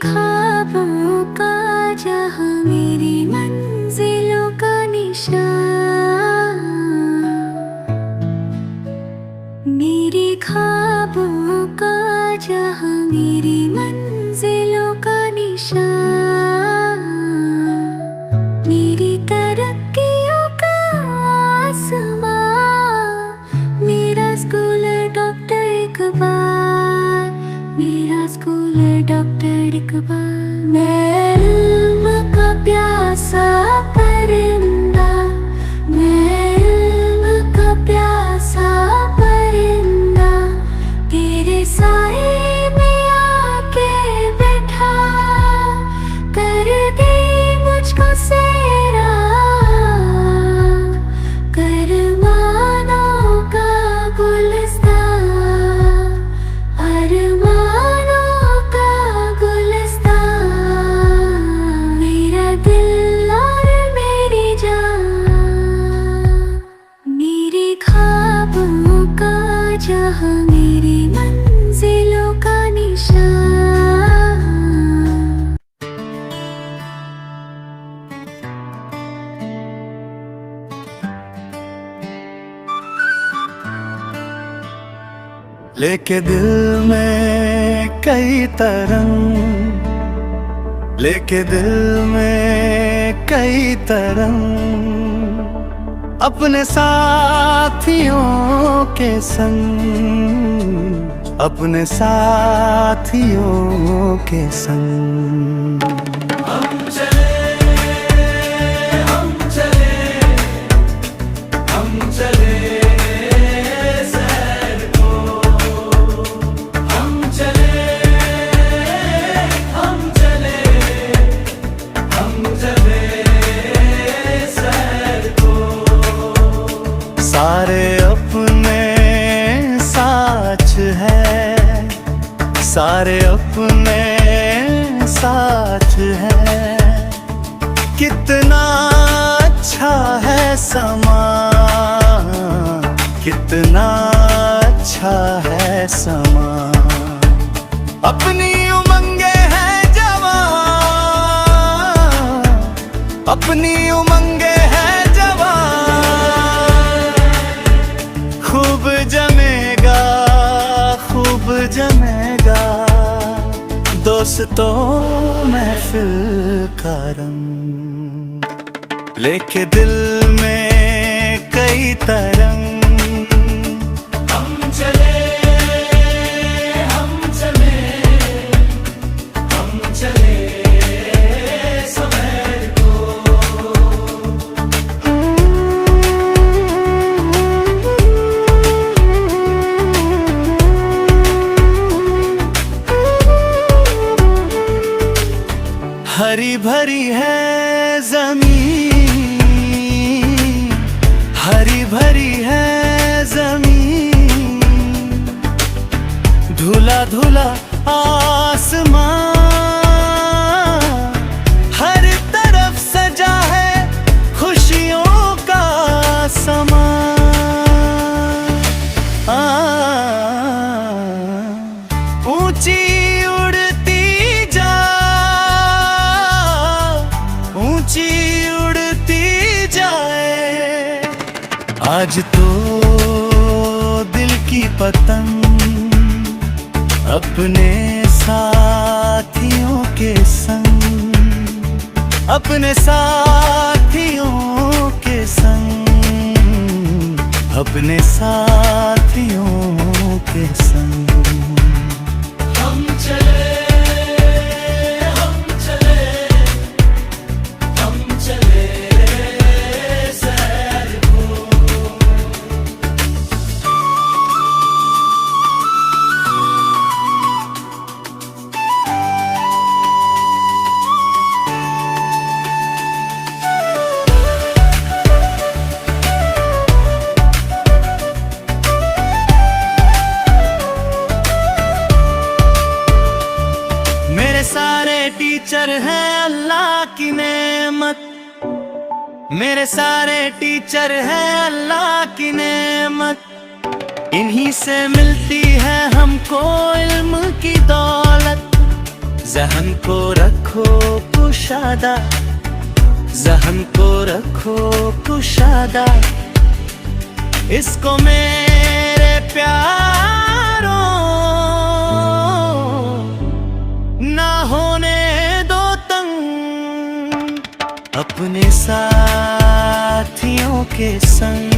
ख्वाबों का जहां, मेरी मंजिलों का निशान। मेरे ख्वाबों का जहां, मेरी मंजिलों का निशान। मेरी तरक्कियों का आसमां, मेरा स्कूल डॉक्टर इकबाल, मेरा स्कूल डॉक्टर इकबाल। मैं इल्म का प्यासा परिंदा, मैं इल्म का प्यासा परिंदा, तेरे साए में आके बैठा कर दे मुझको सेरा, कर मानों का गुलिस्तान, अरमानों का गुलिस्तान। मेरा दिल और मेरी जान, मेरे ख्वाबों का जहां, मेरी मंजिलों का निशान। लेके दिल में कई तरंग, लेके दिल में कई तरंग, अपने साथियों के संग, अपने साथियों के संग। हम चले, हम चले, हम चले सारे अपने साथ है, सारे अपने साथ है। कितना अच्छा है समा, कितना अच्छा है समा। अपनी उमंगे हैं जवान, अपनी उमंगे हैं जवान। खूब जमेगा, खूब जमेगा दोस्तों महफिल का रंग। लेके दिल में कई तरंग, हम चले, हम चले, हम चले सवेर को। हरी भरी है ज़मीन, हरी भरी है ज़मीन, धुला धुला आसमान, हर तरफ सजा है खुशियों का समा। ऊंची उड़ती जा, ऊंची उड़ती जाए, आज तो दिल की पतंग अपने साथियों के संग, अपने साथियों के संग, अपने साथियों के संग। हम चले, हम चले, हम चले सैर को। टीचर हैं अल्लाह की नेमत, मेरे सारे टीचर हैं अल्लाह की नेमत। इन्हीं से मिलती है हमको इल्म की दौलत, जहन को रखो कुशादा, जहन को रखो कुशादा, इसको मेरे प्यारों ना होने दो तंग, अपने साथियों के संग।